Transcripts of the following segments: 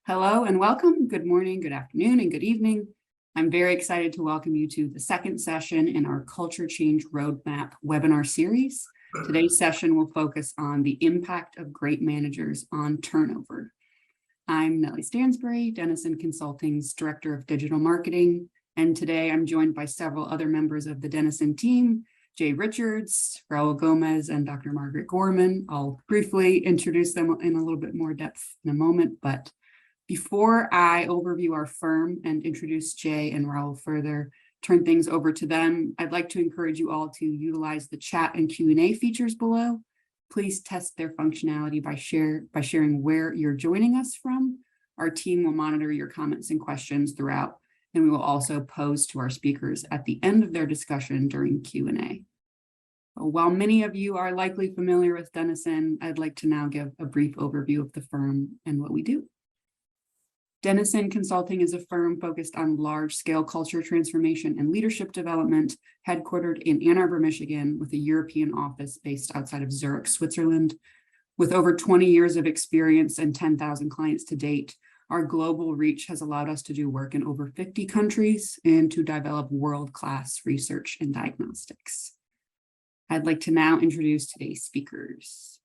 Hello and welcome. Good morning, good afternoon, and good evening. I'm very excited to welcome you to the second session in our Culture Change Roadmap webinar series. Today's session will focus on the impact of great managers on turnover. I'm Nellie Stansbury, Dennison Consulting's Director of Digital Marketing, and today I'm joined by several other members of the Dennison team, Jay Richards, Raul Gomez, and Dr. Margaret Gorman. I'll briefly introduce them in a little bit more depth in a moment, but before I overview our firm and introduce Jay and Raul further, turn things over to them, I'd like to encourage you all to utilize the chat and Q&A features below. Please test their functionality by sharing where you're joining us from. Our team will monitor your comments and questions throughout, and we will also pose to our speakers at the end of their discussion during Q&A. While many of you are likely familiar with Dennison, I'd like to now give a brief overview of the firm and what we do. Dennison Consulting is a firm focused on large-scale culture transformation and leadership development, headquartered in Ann Arbor, Michigan, with a European office based outside of Zurich, Switzerland. With over 20 years of experience and 10,000 clients to date, our global reach has allowed us to do work in over 50 countries and to develop world-class research and diagnostics. I'd like to now introduce today's speakers.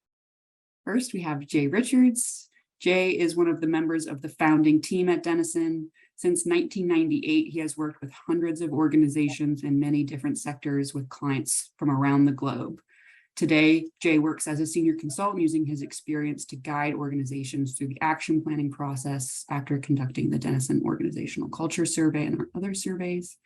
First, we have Jay Richards. Jay is one of the members of the founding team at Dennison. Since 1998, he has worked with hundreds of organizations in many different sectors with clients from around the globe. Today, Jay works as a senior consultant using his experience to guide organizations through the action planning process after conducting the Dennison Organizational Culture Survey and our other surveys.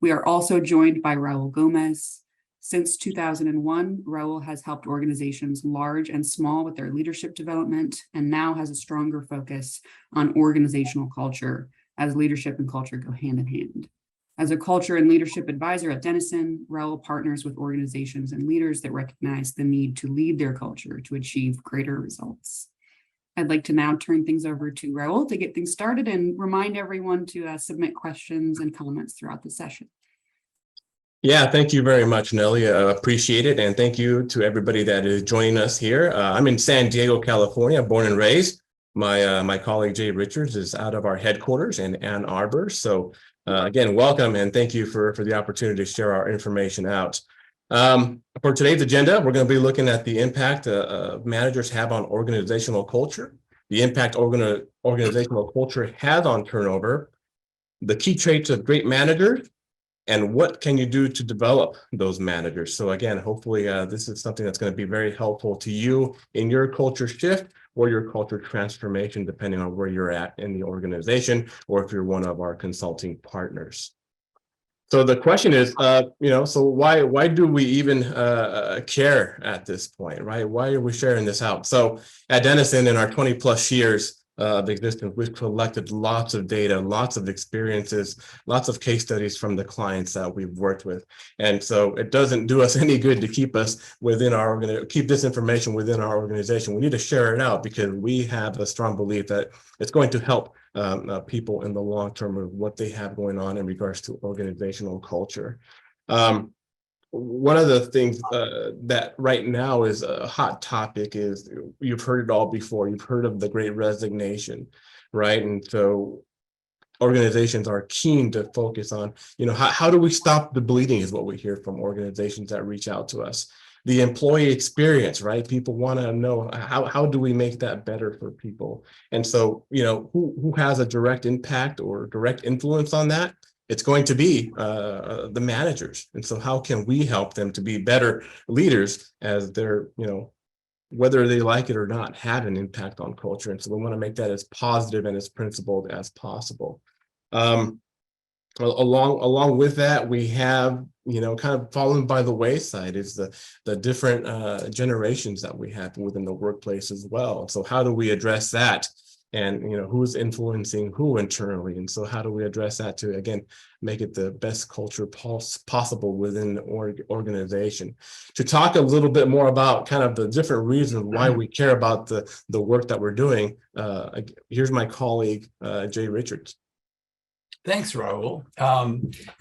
We are also joined by Raul Gomez. Since 2001, Raul has helped organizations large and small with their leadership development and now has a stronger focus on organizational culture as leadership and culture go hand in hand. As a culture and leadership advisor at Dennison, Raul partners with organizations and leaders that recognize the need to lead their culture to achieve greater results. I'd like to now turn things over to Raul to get things started and remind everyone to submit questions and comments throughout the session. Yeah, thank you very much, Nellie. Appreciate it. And thank you to everybody that is joining us here. I'm in San Diego, California, born and raised. My colleague, Jay Richards, is out of our headquarters in Ann Arbor. So again, welcome and thank you for the opportunity to share our information out. For today's agenda, we're going to be looking at the impact managers have on organizational culture, the impact organizational culture has on turnover, the key traits of great managers, and what can you do to develop those managers? So again, hopefully this is something that's going to be very helpful to you in your culture shift or your culture transformation, depending on where you're at in the organization, or if you're one of our consulting partners. So the question is, so why do we even care at this point, right? Why are we sharing this out? So at Dennison, in our 20 plus years of existence, we've collected lots of data, lots of experiences, lots of case studies from the clients that we've worked with. And so it doesn't do us any good to keep us within keep this information within our organization. We need to share it out because we have a strong belief that it's going to help people in the long term of what they have going on in regards to organizational culture. One of the things that right now is a hot topic is, you've heard it all before, you've heard of the Great Resignation, right? And so organizations are keen to focus on, how do we stop the bleeding is what we hear from organizations that reach out to us. The employee experience, right? People want to know how do we make that better for people? And so, who has a direct impact or direct influence on that? It's going to be the managers. And so how can we help them to be better leaders as they're, whether they like it or not, have an impact on culture. And so we want to make that as positive and as principled as possible. Along with that, we have, kind of fallen by the wayside is the different generations that we have within the workplace as well. So how do we address that? And who's influencing who internally, and so how do we address that to again make it the best culture possible within the organization? To talk a little bit more about kind of the different reasons why we care about the work that we're doing, here's my colleague Jay Richards. Thanks, Raul.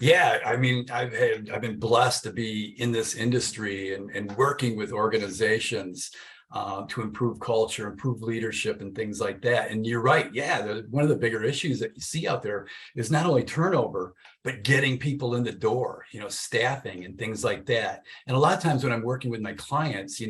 Yeah, I mean, I've been blessed to be in this industry and working with organizations to improve culture, improve leadership, and things like that. And you're right. Yeah, one of the bigger issues that you see out there is not only turnover, but getting people in the door, staffing and things like that. And a lot of times when I'm working with my clients,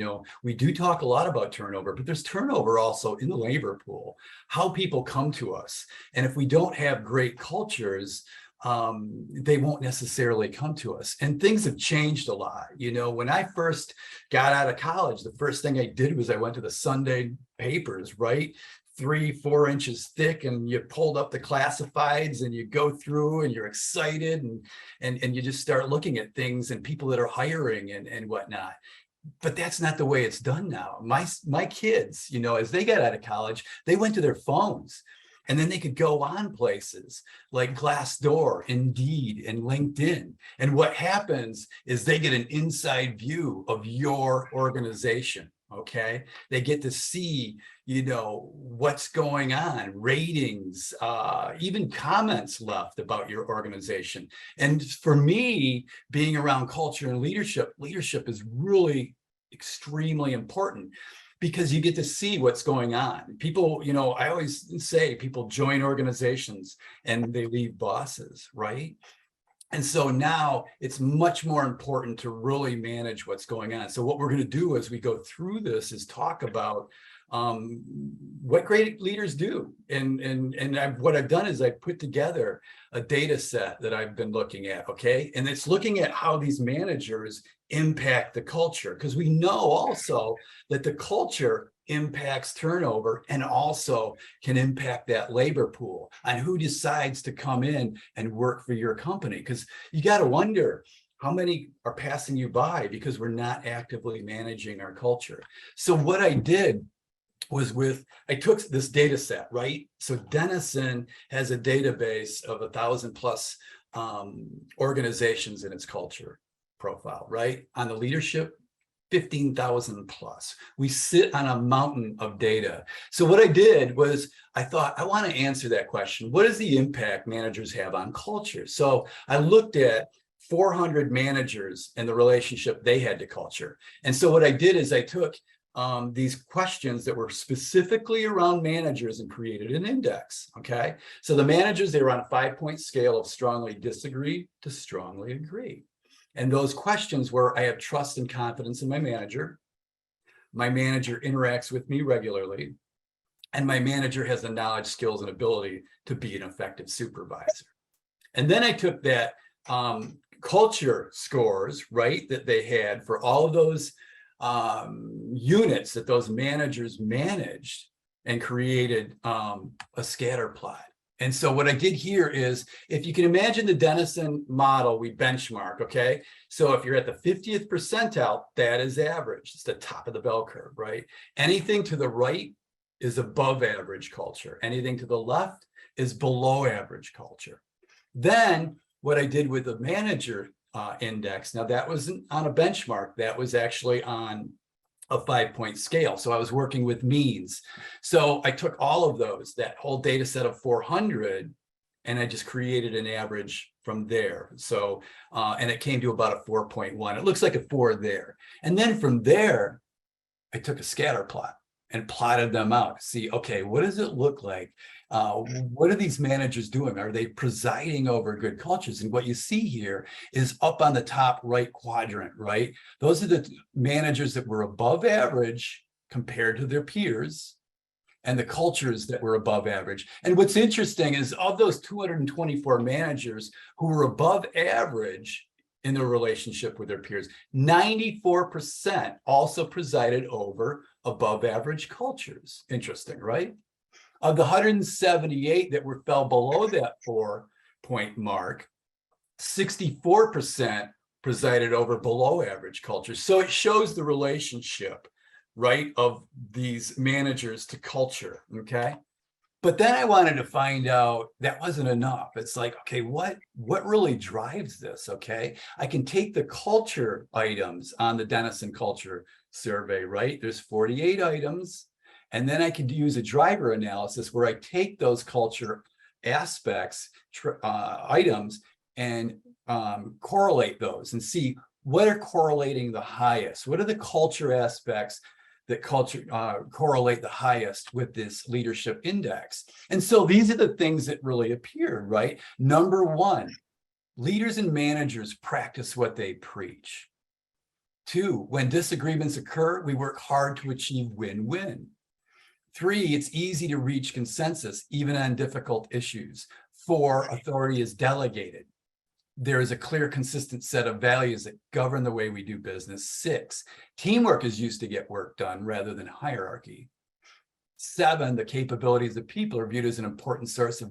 we do talk a lot about turnover, but there's turnover also in the labor pool, how people come to us. And if we don't have great cultures, they won't necessarily come to us. And things have changed a lot. When I first got out of college, the first thing I did was I went to the Sunday papers, right? 3-4 inches thick, and you pulled up the classifieds and you go through and you're excited and you just start looking at things and people that are hiring and whatnot. But that's not the way it's done now. My kids, as they got out of college, they went to their phones. And then they could go on places like Glassdoor, Indeed, and LinkedIn. And what happens is they get an inside view of your organization, okay? They get to see, what's going on, ratings, even comments left about your organization. And for me, being around culture and leadership is really extremely important, because you get to see what's going on. People, I always say people join organizations and they leave bosses, right? And so now it's much more important to really manage what's going on. So what we're going to do as we go through this is talk about what great leaders do. And what I've done is I put together a data set that I've been looking at, okay? And it's looking at how these managers impact the culture, because we know also that the culture impacts turnover and also can impact that labor pool on who decides to come in and work for your company. Because you got to wonder, how many are passing you by because we're not actively managing our culture? So what I did was I took this data set, right? So Denison has a database of 1,000 plus organizations in its culture profile, right? On the leadership, 15,000 plus. We sit on a mountain of data. So what I did was I thought, I want to answer that question. What is the impact managers have on culture? So I looked at 400 managers and the relationship they had to culture. And so what I did is I took these questions that were specifically around managers and created an index, okay? So the managers, they were on a 5-point scale of strongly disagree to strongly agree. And those questions were, I have trust and confidence in my manager interacts with me regularly, and my manager has the knowledge, skills, and ability to be an effective supervisor. And then I took that culture scores, right, that they had for all of those units that those managers managed and created a scatter plot. And so what I did here is, if you can imagine the Denison model, we benchmark, okay? So if you're at the 50th percentile, that is average. It's the top of the bell curve, right? Anything to the right is above average culture. Anything to the left is below average culture. Then what I did with the manager index, now that wasn't on a benchmark, that was actually on a 5-point scale. So I was working with means. So I took all of those, that whole data set of 400, and I just created an average from there. So, and it came to about a 4.1. It looks like a 4 there. And then from there, I took a scatter plot and plotted them out. See, okay, what does it look like? What are these managers doing? Are they presiding over good cultures? And what you see here is up on the top right quadrant, right? Those are the managers that were above average compared to their peers, and the cultures that were above average. And what's interesting is, of those 224 managers who were above average in their relationship with their peers, 94% also presided over above average cultures. Interesting, right? Of the 178 that fell below that 4-point mark, 64% presided over below average cultures. So it shows the relationship, right, of these managers to culture, okay? But then I wanted to find out, that wasn't enough. It's like, okay, what really drives this, okay? I can take the culture items on the Denison Culture Survey, right? There's 48 items. And then I could use a driver analysis where I take those culture aspects, items, and correlate those and see what are correlating the highest. What are the culture aspects that culture correlate the highest with this leadership index. And so these are the things that really appeared, right? Number one, leaders and managers practice what they preach. 2, when disagreements occur, we work hard to achieve win-win. 3, it's easy to reach consensus, even on difficult issues. 4, authority is delegated. There is a clear, consistent set of values that govern the way we do business. 6, teamwork is used to get work done rather than hierarchy. 7, the capabilities of people are viewed as an important source of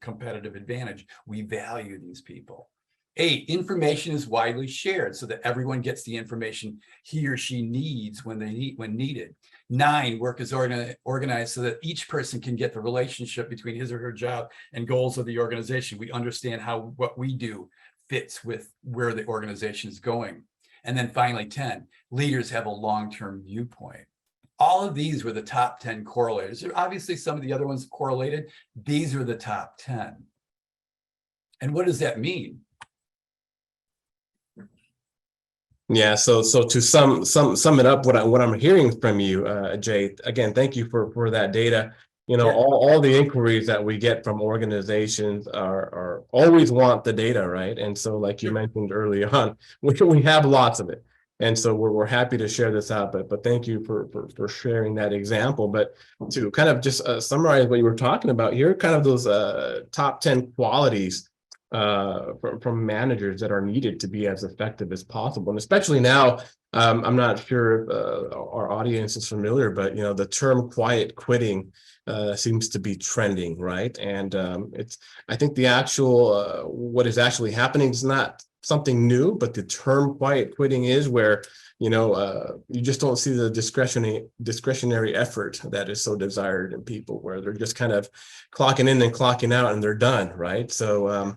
competitive advantage. We value these people. 8, information is widely shared so that everyone gets the information he or she needs when needed. 9, work is organized so that each person can get the relationship between his or her job and goals of the organization. We understand how what we do fits with where the organization is going. And then finally, 10, leaders have a long-term viewpoint. All of these were the top 10 correlators. Obviously, some of the other ones correlated. These are the top 10. And what does that mean? Yeah, so to sum it up, what I'm hearing from you, Jay, again, thank you for that data. You know, Yeah. all the inquiries that we get from organizations are always want the data, right? And so, like you mentioned early on, we have lots of it, and so we're happy to share this out. But thank you for sharing that example. But to kind of just summarize what you were talking about here, kind of those top 10 qualities from managers that are needed to be as effective as possible. And especially now, I'm not sure if our audience is familiar, but you know, the term quiet quitting seems to be trending, right? And I think the actual what is actually happening is not something new, but the term quiet quitting is where, you know, you just don't see the discretionary effort that is so desired in people, where they're just kind of clocking in and clocking out and they're done, right? So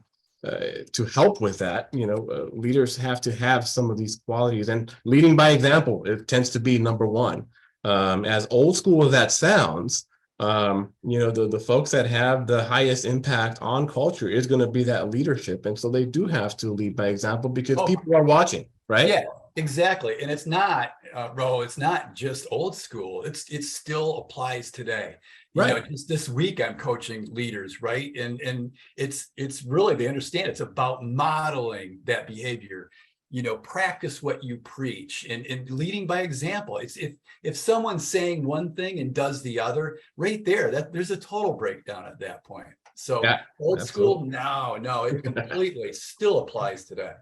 to help with that, you know, leaders have to have some of these qualities, and leading by example, it tends to be number one. As old school as that sounds, you know, the folks that have the highest impact on culture is going to be that leadership. And so they do have to lead by example because people are watching, right? Yeah, exactly. And it's not, Ro, it's not just old school. It still applies today. You know, just this week I'm coaching leaders, right? And it's really, they understand it's about modeling that behavior. You know, practice what you preach, and leading by example. It's if someone's saying one thing and does the other, right there, that there's a total breakdown at that point. So yeah, old school, no, it completely still applies today.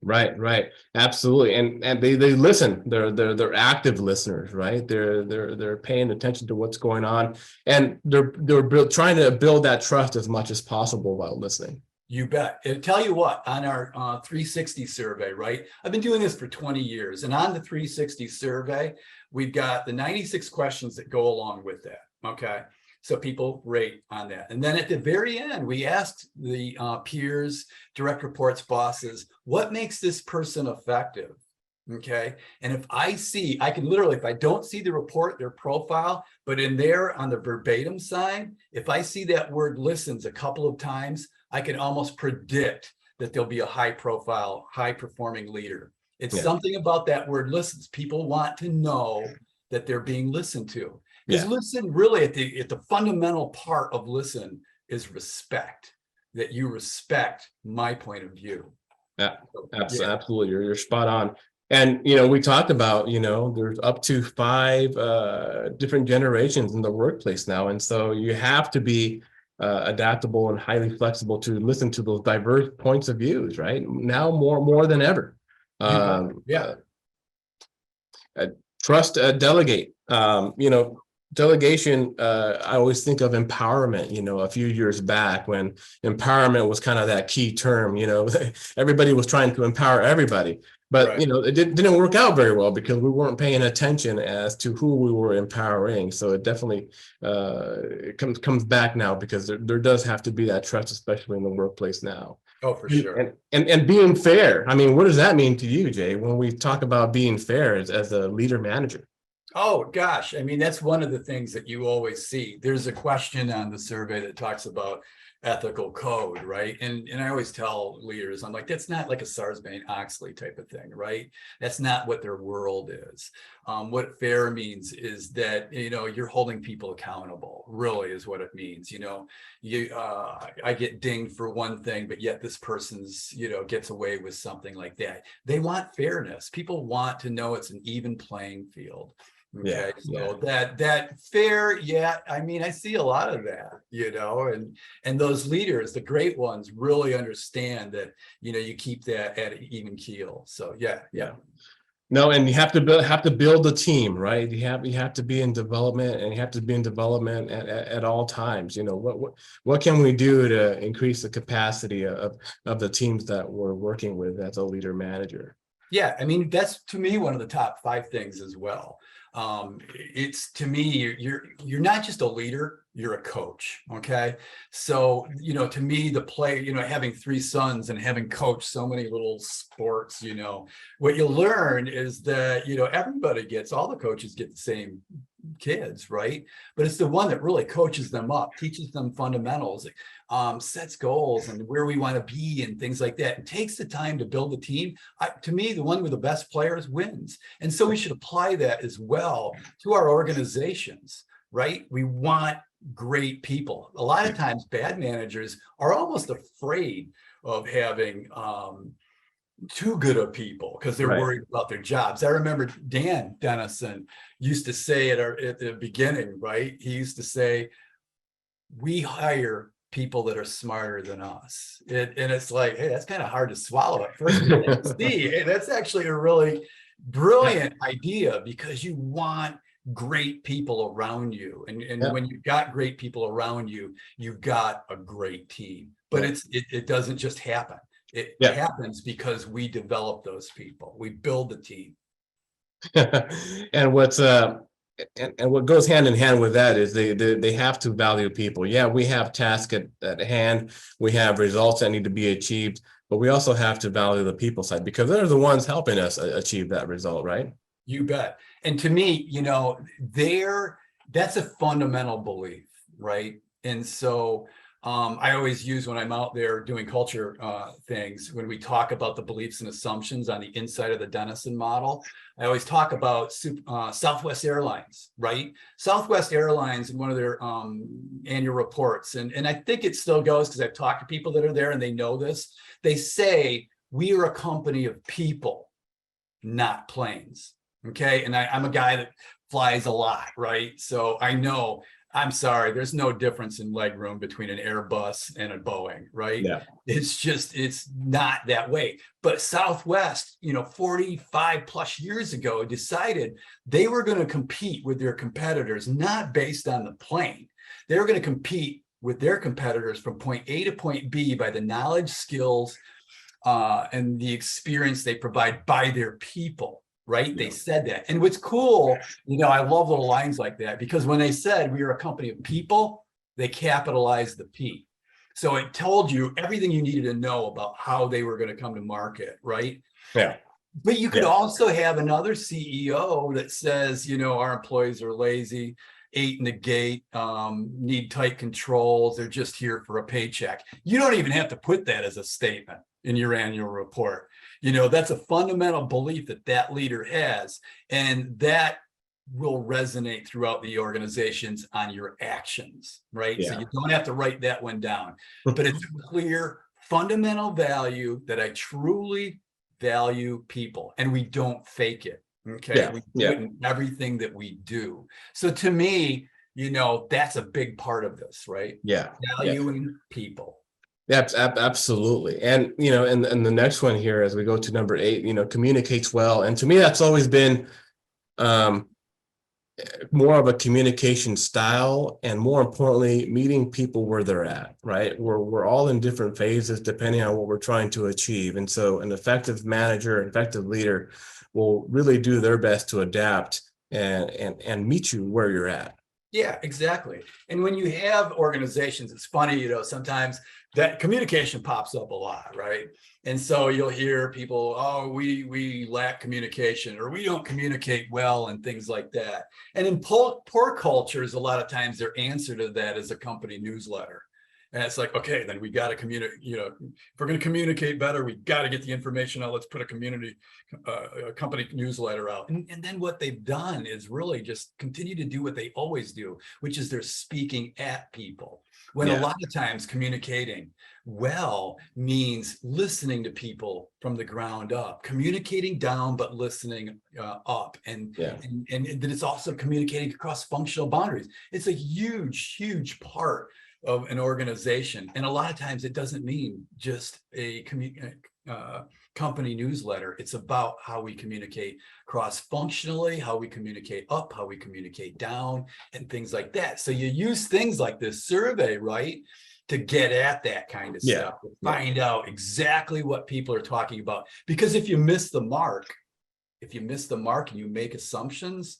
Right, absolutely, and they listen. They're active listeners, right? They're paying attention to what's going on, and they're trying to build that trust as much as possible while listening. You bet. And tell you what, on our 360 survey, right? I've been doing this for 20 years, and on the 360 survey, we've got the 96 questions that go along with that. Okay. So people rate on that. And then at the very end, we asked the peers, direct reports, bosses, what makes this person effective? Okay. And if I see, I can literally, if I don't see the report, their profile, but in there on the verbatim side, if I see that word listens a couple of times, I can almost predict that there'll be a high profile, high performing leader. It's something about that word listens. People want to know that they're being listened to. Because listen, really at the fundamental part of listen is respect, that you respect my point of view. Yeah, absolutely. You're spot on. And, you know, we talked about, you know, there's up to 5 different generations in the workplace now. And so you have to be adaptable and highly flexible to listen to those diverse points of views, right? Now more than ever. Trust, delegate. You know, delegation, I always think of empowerment, you know, a few years back when empowerment was kind of that key term, you know, everybody was trying to empower everybody. But, you know, it didn't work out very well because we weren't paying attention as to who we were empowering. So it definitely it comes back now because there does have to be that trust, especially in the workplace now. Oh, for sure. And being fair. I mean, what does that mean to you, Jay, when we talk about being fair as a leader manager? Oh, gosh. I mean, that's one of the things that you always see. There's a question on the survey that talks about ethical code, right? And I always tell leaders, I'm like, that's not like a Sarbanes-Oxley type of thing, right? That's not what their world is. What fair means is that, you're holding people accountable, really is what it means. I get dinged for one thing, but yet this person's, gets away with something like that. They want fairness. People want to know it's an even playing field. Okay, so that fair, I mean, I see a lot of that, and those leaders, the great ones, really understand that, you keep that at an even keel. So yeah. No, and you have to build a team, right? You have to be in development, and you have to be in development at all times. What can we do to increase the capacity of the teams that we're working with as a leader manager? Yeah, I mean, that's to me one of the top 5 things as well. It's to me, you're not just a leader, you're a coach. Okay. So, to me, the play, having 3 sons and having coached so many little sports, what you learn is that, everybody all the coaches get the same kids, right? But it's the one that really coaches them up, teaches them fundamentals, sets goals and where we want to be and things like that. It takes the time to build a team. To me, the one with the best players wins. And so we should apply that as well to our organizations, right? We want great people. A lot of times bad managers are almost afraid of having too good of people because they're worried about their jobs. I remember Dan Dennison used to say at the beginning, right? He used to say, we hire people that are smarter than us. And it's like, hey, that's kind of hard to swallow at first. See, hey, that's actually a really brilliant idea, because you want great people around you. And when you've got great people around you, you've got a great team. But it doesn't just happen. It happens because we develop those people. We build the team. And what goes hand in hand with that is they have to value people. Yeah, we have tasks at hand. We have results that need to be achieved, but we also have to value the people side, because they're the ones helping us achieve that result, right? You bet. And to me, that's a fundamental belief, right? And so I always use, when I'm out there doing culture things, when we talk about the beliefs and assumptions on the inside of the Dennison model, I always talk about Southwest Airlines, right? Southwest Airlines, in one of their annual reports, and I think it still goes because I've talked to people that are there and they know this, they say, we are a company of people, not planes. Okay. And I'm a guy that flies a lot, right? So I know, I'm sorry, there's no difference in leg room between an Airbus and a Boeing, right? Yeah. It's not that way. But Southwest, 45 plus years ago, decided they were going to compete with their competitors, not based on the plane. They were going to compete with their competitors from point A to point B by the knowledge, skills, and the experience they provide by their people. Right? Yeah. They said that. And what's cool, I love little lines like that, because when they said we are a company of people, they capitalized the P. So it told you everything you needed to know about how they were going to come to market, right? Yeah. But you could also have another CEO that says, our employees are lazy, 8 in the gate, need tight controls, they're just here for a paycheck. You don't even have to put that as a statement in your annual report. That's a fundamental belief that leader has, and that will resonate throughout the organizations on your actions, right? Yeah. So you don't have to write that one down, but it's a clear fundamental value that I truly value people, and we don't fake it. Okay. Yeah. We do it in everything that we do. So to me, that's a big part of this, right? Yeah. Valuing people. Yeah, absolutely. And, and the next one here, as we go to number 8, communicates well. And to me, that's always been more of a communication style, and more importantly, meeting people where they're at, right? We're all in different phases depending on what we're trying to achieve. And so an effective manager, an effective leader will really do their best to adapt and meet you where you're at. Yeah, exactly. And when you have organizations, it's funny, sometimes that communication pops up a lot, right? And so you'll hear people, oh, we lack communication, or we don't communicate well, and things like that. And in poor cultures, a lot of times their answer to that is a company newsletter. And it's like, okay, then we got to communicate, if we're going to communicate better, we got to get the information out. Let's put a company newsletter out. And then what they've done is really just continue to do what they always do, which is they're speaking at people. When a lot of times communicating well means listening to people from the ground up, communicating down, but listening up. And that it's also communicating across functional boundaries. It's a huge, huge part of an organization. And a lot of times it doesn't mean just a company newsletter. It's about how we communicate cross-functionally, how we communicate up, how we communicate down, and things like that. So you use things like this survey, right, to get at that kind of stuff, to find out exactly what people are talking about. Because if you miss the mark, and you make assumptions,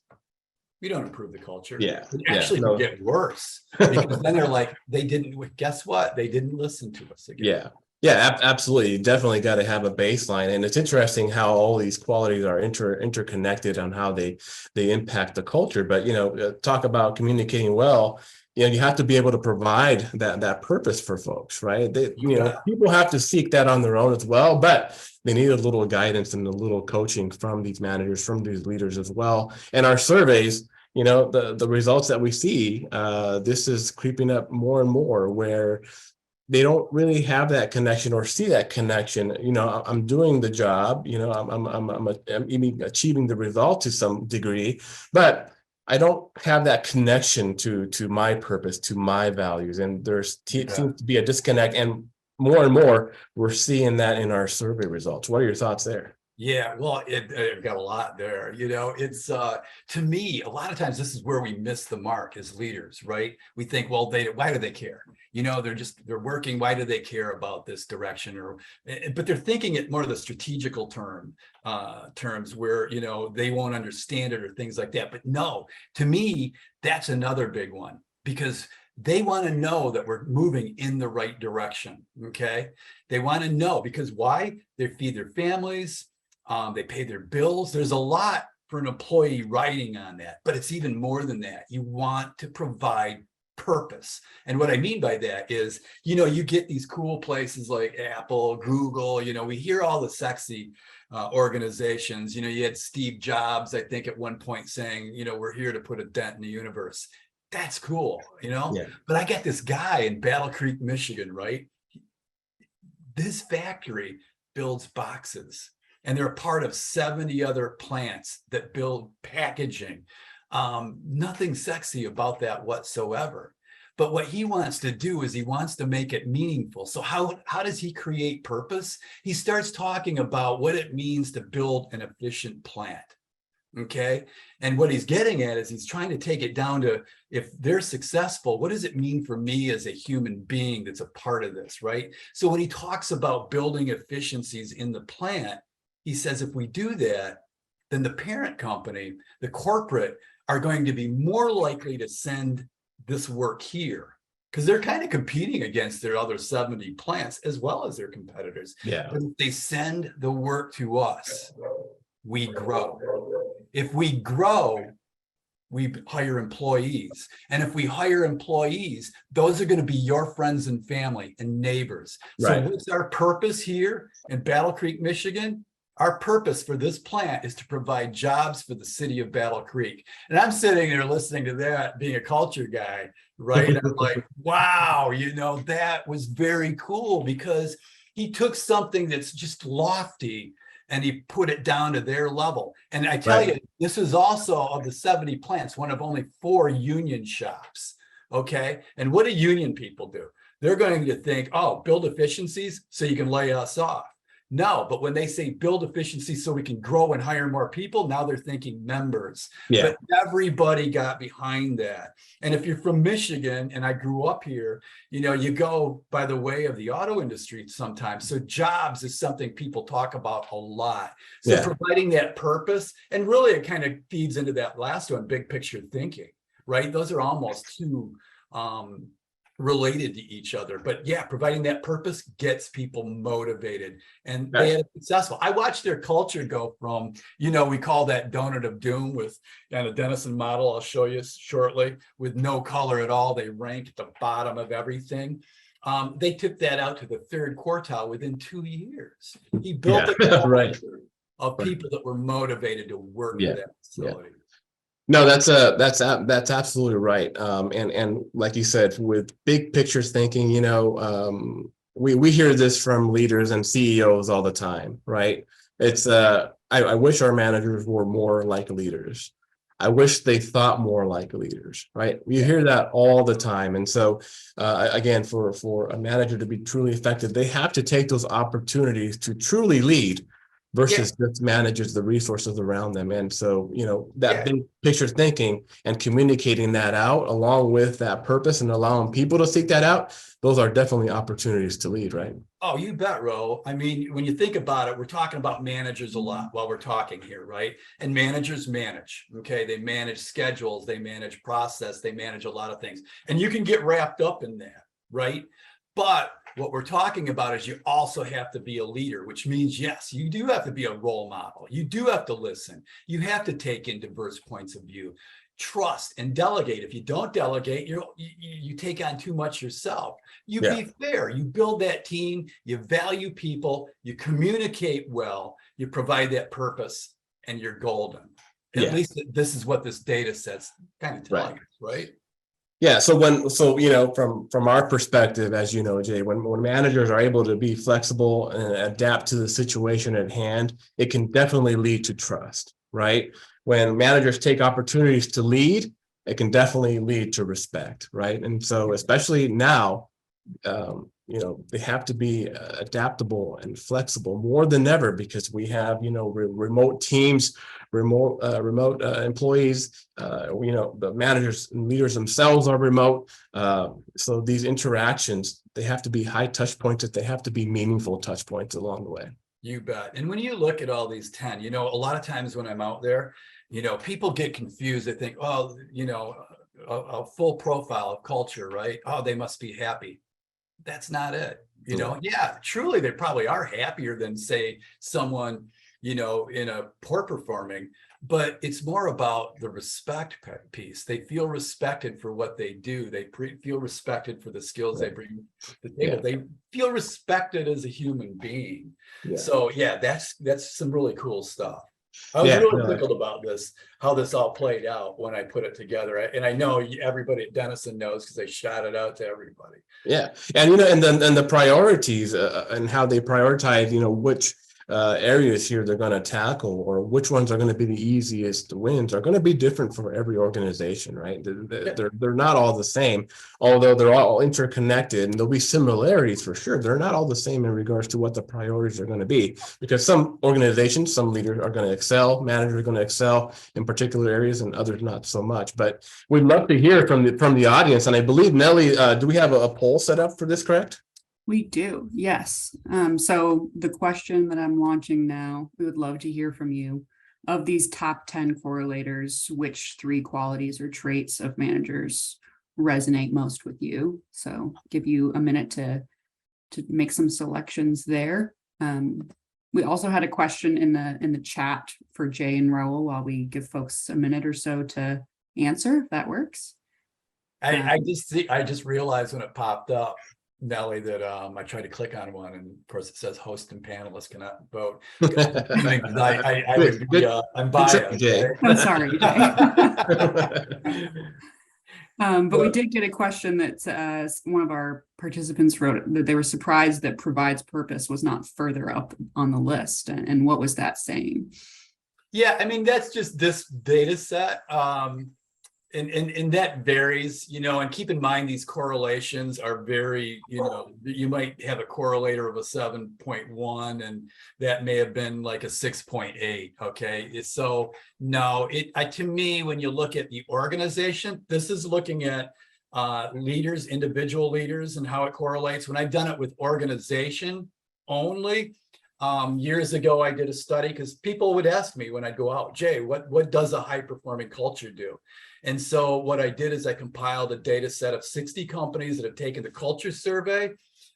we don't improve the culture. It actually can get worse, because then they're like, guess what? They didn't listen to us again. Absolutely. You definitely got to have a baseline. And it's interesting how all these qualities are interconnected on how they impact the culture. But, talk about communicating well, you have to be able to provide that purpose for folks, right? People have to seek that on their own as well, but they need a little guidance and a little coaching from these managers, from these leaders as well. And our surveys, the results that we see, this is creeping up more and more, where they don't really have that connection or see that connection. I'm doing the job, I'm even achieving the result to some degree, but I don't have that connection to my purpose, to my values. And seems to be a disconnect. And more, we're seeing that in our survey results. What are your thoughts there? Yeah, well, I've got a lot there. It's to me, a lot of times this is where we miss the mark as leaders, right? We think, well, why do they care? They're working. Why do they care about this direction? But they're thinking it more of the strategical terms where, they won't understand it or things like that. But no, to me, that's another big one, because they want to know that we're moving in the right direction. Okay. They want to know, because why? They feed their families. They pay their bills. There's a lot for an employee riding on that, but it's even more than that. You want to provide purpose. And what I mean by that is, you get these cool places like Apple, Google, we hear all the sexy organizations. You had Steve Jobs, I think at one point saying, we're here to put a dent in the universe. That's cool, But I got this guy in Battle Creek, Michigan, right? This factory builds boxes, and they're a part of 70 other plants that build packaging. Nothing sexy about that whatsoever. But what he wants to do is he wants to make it meaningful. So how does he create purpose? He starts talking about what it means to build an efficient plant. Okay. And what he's getting at is he's trying to take it down to, if they're successful, what does it mean for me as a human being that's a part of this, right? So when he talks about building efficiencies in the plant, he says, if we do that, then the parent company, the corporate, are going to be more likely to send this work here, because they're kind of competing against their other 70 plants as well as their competitors. But if they send the work to us, we grow. If we grow, we hire employees. And if we hire employees, those are going to be your friends and family and neighbors. So what's our purpose here in Battle Creek, Michigan? Our purpose for this plant is to provide jobs for the city of Battle Creek. And I'm sitting there listening to that, being a culture guy, right? And I'm like, wow, that was very cool, because he took something that's just lofty and he put it down to their level. And I tell you, this is also, of the 70 plants, one of only 4 union shops. Okay. And what do union people do? They're going to think, oh, build efficiencies so you can lay us off. No, but when they say build efficiency so we can grow and hire more people, now they're thinking members. But everybody got behind that. And if you're from Michigan, and I grew up here, you go by the way of the auto industry sometimes. So jobs is something people talk about a lot. So providing that purpose, and really it kind of feeds into that last one, big picture thinking, right? Those are almost two related to each other. But yeah, providing that purpose gets people motivated, and they had successful. I watched their culture go from, we call that donut of doom with a Denison model I'll show you shortly, with no color at all. They rank at the bottom of everything. They took that out to the third quartile within 2 years. He built a culture of people that were motivated to work for that facility. No, that's absolutely right. And like you said, with big pictures thinking, we hear this from leaders and CEOs all the time, right? It's I wish our managers were more like leaders. I wish they thought more like leaders, right? You hear that all the time. And so again, for a manager to be truly effective, they have to take those opportunities to truly lead versus just manages the resources around them. And so, that big picture thinking and communicating that out along with that purpose and allowing people to seek that out, those are definitely opportunities to lead, right? Oh, you bet, Ro. I mean, when you think about it, we're talking about managers a lot while we're talking here, right? And managers manage, okay? They manage schedules, they manage process, they manage a lot of things. And you can get wrapped up in that, right? But what we're talking about is you also have to be a leader, which means, yes, you do have to be a role model. You do have to listen. You have to take in diverse points of view, trust and delegate. If you don't delegate, you take on too much yourself. You be fair. You build that team. You value people. You communicate well. You provide that purpose, and you're golden. At least this is what this data set's kind of telling us, right? Yeah. So from our perspective, as you know, Jay, when managers are able to be flexible and adapt to the situation at hand, it can definitely lead to trust, right? When managers take opportunities to lead, it can definitely lead to respect, right? And so, especially now, they have to be adaptable and flexible more than ever, because we have, remote teams, remote employees, the managers and leaders themselves are remote. So these interactions, they have to be high touch points, they have to be meaningful touch points along the way. You bet. And when you look at all these 10, a lot of times when I'm out there, people get confused. They think, oh, a full profile of culture, right? Oh, they must be happy. That's not it. Yeah, truly, they probably are happier than, say, someone, in a poor performing, but it's more about the respect piece. They feel respected for what they do. They feel respected for the skills they bring to the table. They feel respected as a human being. So that's some really cool stuff. I was really tickled about this, how this all played out when I put it together. And I know everybody at Denison knows because they shot it out to everybody. Yeah. And, and the priorities and how they prioritize, which areas here they're going to tackle, or which ones are going to be the easiest wins, are going to be different for every organization, right? They're not all the same, although they're all interconnected, and there'll be similarities for sure. They're not all the same in regards to what the priorities are going to be, because some organizations, some leaders are going to excel, managers are going to excel in particular areas, and others not so much. But we'd love to hear from the audience, and I believe, Nellie, do we have a poll set up for this, correct? We do, yes. So the question that I'm launching now, we would love to hear from you. Of these top 10 correlators, which 3 qualities or traits of managers resonate most with you? So give you a minute to make some selections there. We also had a question in the chat for Jay and Raul while we give folks a minute or so to answer, if that works. I just realized when it popped up, Nellie, that I tried to click on one, and of course it says host and panelists cannot vote. I'm biased. Jay. I'm sorry, Jay. But we did get a question that one of our participants wrote that they were surprised that provides purpose was not further up on the list. And what was that saying? Yeah, I mean, that's just this data set. And that varies, and keep in mind, these correlations are very, you might have a correlator of a 7.1, and that may have been like a 6.8. Okay. So no, to me, when you look at the organization, this is looking at leaders, individual leaders, and how it correlates. When I've done it with organization only, Years ago, I did a study because people would ask me when I'd go out, Jay, what does a high performing culture do? And so what I did is I compiled a data set of 60 companies that have taken the culture survey,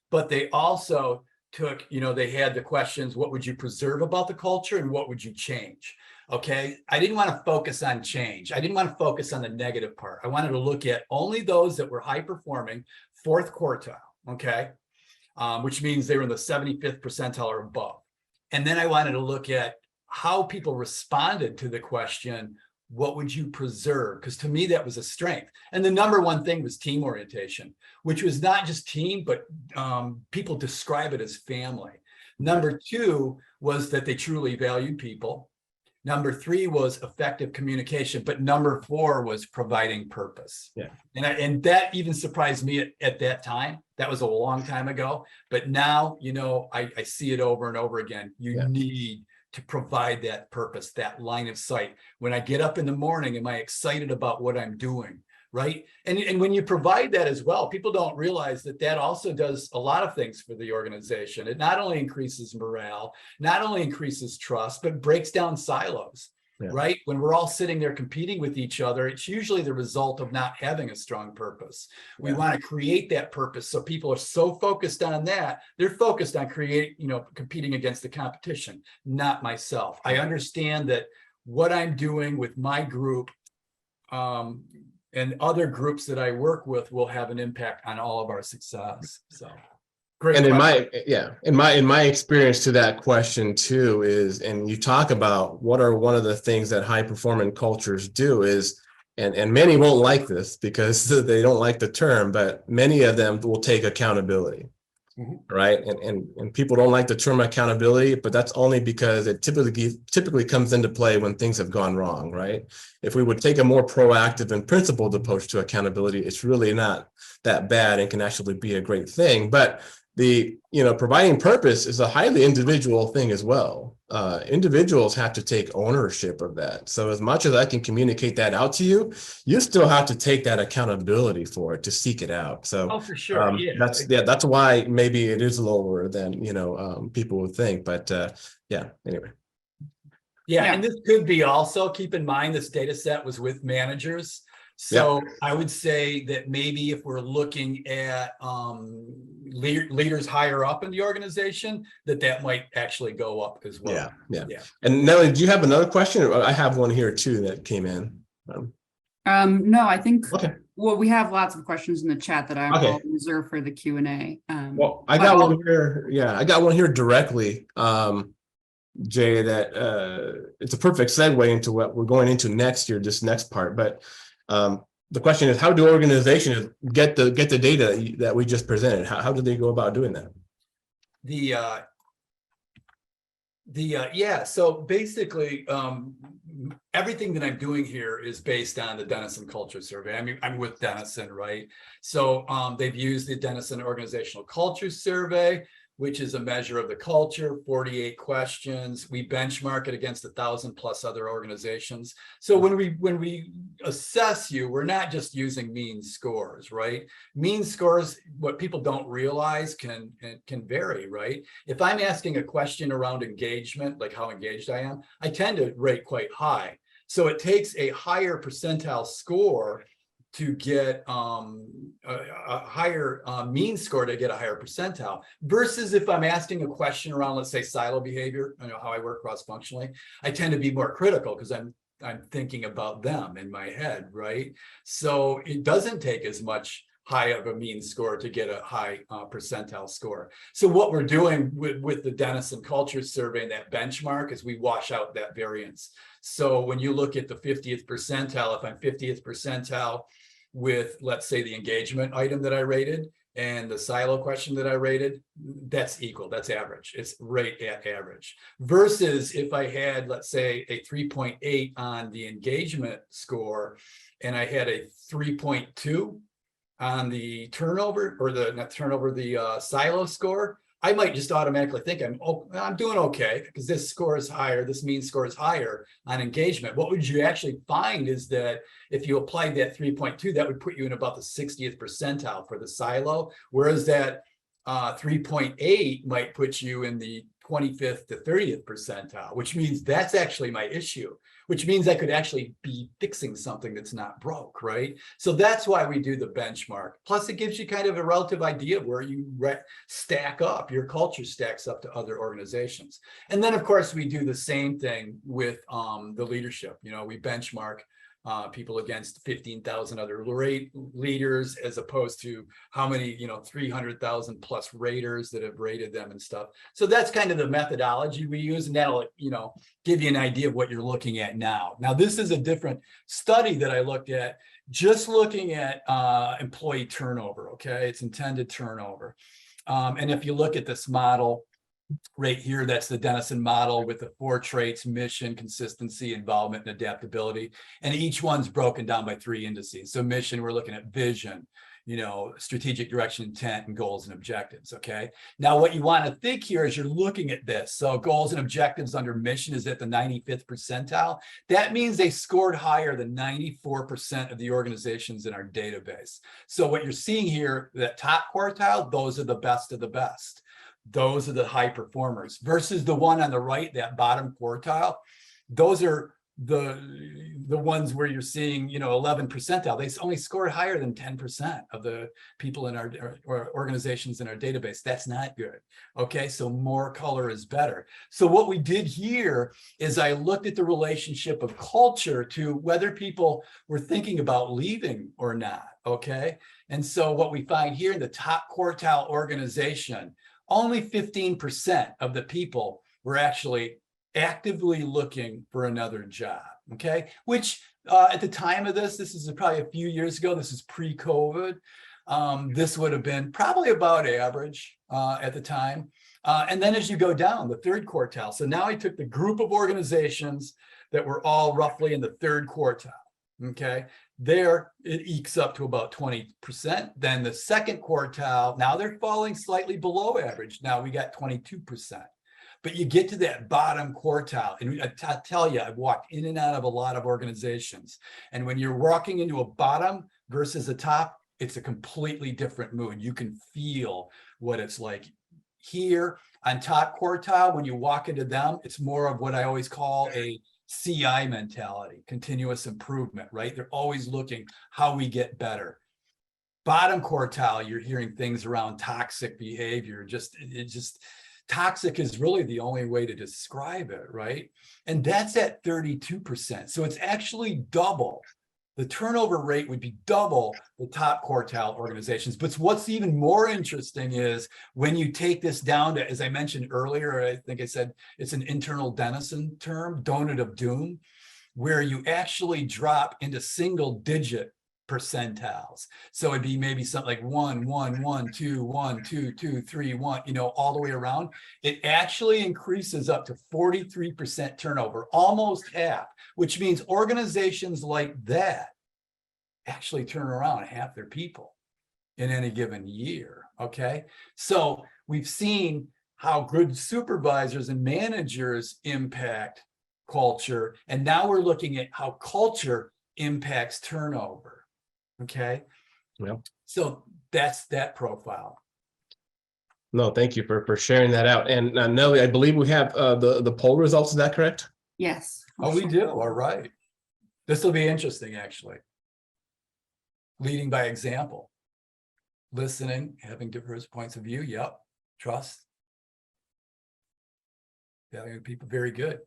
but they also took, they had the questions, what would you preserve about the culture and what would you change? Okay, I didn't want to focus on change. I didn't want to focus on the negative part. I wanted to look at only those that were high performing, fourth quartile, okay, which means they were in the 75th percentile or above. And then I wanted to look at how people responded to the question, what would you preserve? Because to me, that was a strength. And the number one thing was team orientation, which was not just team, but people describe it as family. Number two was that they truly valued people. Number three was effective communication, but number four was providing purpose. Yeah. And that even surprised me at that time. That was a long time ago. But now, I see it over and over again. You need to provide that purpose, that line of sight. When I get up in the morning, am I excited about what I'm doing? Right. And when you provide that as well, people don't realize that also does a lot of things for the organization. It not only increases morale, not only increases trust, but breaks down silos. Yeah. Right. When we're all sitting there competing with each other, it's usually the result of not having a strong purpose. We want to create that purpose. So people are so focused on that. They're focused on competing against the competition, not myself. I understand that what I'm doing with my group, and other groups that I work with will have an impact on all of our success. So great. And in my experience to that question too is, and you talk about what are one of the things that high performing cultures do is, and many won't like this because they don't like the term, but many of them will take accountability. Mm-hmm. Right. And people don't like the term accountability, but that's only because it typically comes into play when things have gone wrong. Right. If we would take a more proactive and principled approach to accountability, it's really not that bad and can actually be a great thing. But providing purpose is a highly individual thing as well. Individuals have to take ownership of that. So as much as I can communicate that out to you, you still have to take that accountability for it to seek it out. So for sure. That's why maybe it is lower than people would think. But anyway. Yeah, and this could be also, keep in mind, this data set was with managers. So I would say that maybe if we're looking at leaders higher up in the organization, that might actually go up as well. Yeah. And Nellie, do you have another question? I have one here too that came in. No, I think, well, we have lots of questions in the chat that I'll reserve for the Q&A. Well, I got one here. Yeah, I got one here directly, Jay, that it's a perfect segue into what we're going into next year, this next part. But the question is, how do organizations get the data that we just presented? How do they go about doing that? So basically, everything that I'm doing here is based on the Denison Culture Survey. I mean, I'm with Denison, right? So they've used the Denison Organizational Culture Survey, which is a measure of the culture, 48 questions. We benchmark it against 1,000 plus other organizations. So when we assess you, we're not just using mean scores, right? Mean scores, what people don't realize can vary, right? If I'm asking a question around engagement, like how engaged I am, I tend to rate quite high. So it takes a higher percentile score to get a higher mean score to get a higher percentile, versus if I'm asking a question around, let's say, silo behavior, how I work cross-functionally, I tend to be more critical because I'm thinking about them in my head, right? So it doesn't take as much high of a mean score to get a high percentile score. So what we're doing with the Denison Culture Survey and that benchmark is we wash out that variance. So when you look at the 50th percentile, if I'm 50th percentile with, let's say, the engagement item that I rated and the silo question that I rated, that's equal, that's average. It's right at average. Versus if I had, let's say, a 3.8 on the engagement score and I had a 3.2 on the turnover, or the silo score, I might just automatically think I'm doing okay because this score is higher, this mean score is higher on engagement. What would you actually find is that if you applied that 3.2, that would put you in about the 60th percentile for the silo, whereas that 3.8 might put you in the 25th to 30th percentile, which means that's actually my issue, which means I could actually be fixing something that's not broke, right? So that's why we do the benchmark. Plus, it gives you kind of a relative idea of where you stack up, your culture stacks up to other organizations. And then, of course, we do the same thing with the leadership. You know, we benchmark people against 15,000 other leaders, as opposed to how many, 300,000 plus raters that have rated them and stuff. So that's kind of the methodology we use, and that'll, give you an idea of what you're looking at now. Now, this is a different study that I looked at, just looking at employee turnover, okay? It's intended turnover. And if you look at this model, right here, that's the Dennison model with the 4 traits: mission, consistency, involvement, and adaptability. And each one's broken down by 3 indices. So mission, we're looking at vision, strategic direction, intent, and goals and objectives. Okay. Now, what you want to think here is you're looking at this. So goals and objectives under mission is at the 95th percentile. That means they scored higher than 94% of the organizations in our database. So what you're seeing here, that top quartile, those are the best of the best. Those are the high performers, versus the one on the right, that bottom quartile. Those are the ones where you're seeing, 11 percentile. They only scored higher than 10% of the people in our organizations in our database. That's not good. Okay, so more color is better. So what we did here is I looked at the relationship of culture to whether people were thinking about leaving or not. Okay, and so what we find here in the top quartile organization, only 15% of the people were actually actively looking for another job, okay? Which at the time of this is probably a few years ago, this is pre-COVID. This would have been probably about average at the time. And then as you go down, the third quartile. So now I took the group of organizations that were all roughly in the third quartile, okay? There, it ekes up to about 20%. Then the second quartile, now they're falling slightly below average. Now we got 22%. But you get to that bottom quartile, and I tell you, I've walked in and out of a lot of organizations. And when you're walking into a bottom versus a top, it's a completely different mood. You can feel what it's like. Here on top quartile, when you walk into them, it's more of what I always call a CI mentality, continuous improvement, right? They're always looking how we get better. Bottom quartile, you're hearing things around toxic behavior. Toxic is really the only way to describe it, right? And that's at 32%. So it's actually double. The turnover rate would be double the top quartile organizations. But what's even more interesting is when you take this down to, as I mentioned earlier, I think I said it's an internal Dennison term, donut of doom, where you actually drop into single digit percentiles. So it'd be maybe something like 1, 1, 1, 2, 1, 2, 2, 3, 1, all the way around. It actually increases up to 43% turnover, almost half, which means organizations like that actually turn around half their people in any given year. Okay. So we've seen how good supervisors and managers impact culture. And now we're looking at how culture impacts turnover. Okay. Well, so that's that profile. no, thank you for sharing that out. And Nellie, I believe we have the poll results. Is that correct? Yes. Oh, we do. All right. This will be interesting, actually. Leading by example, listening, having diverse points of view. Yep. Trust. Valuing people. Very good.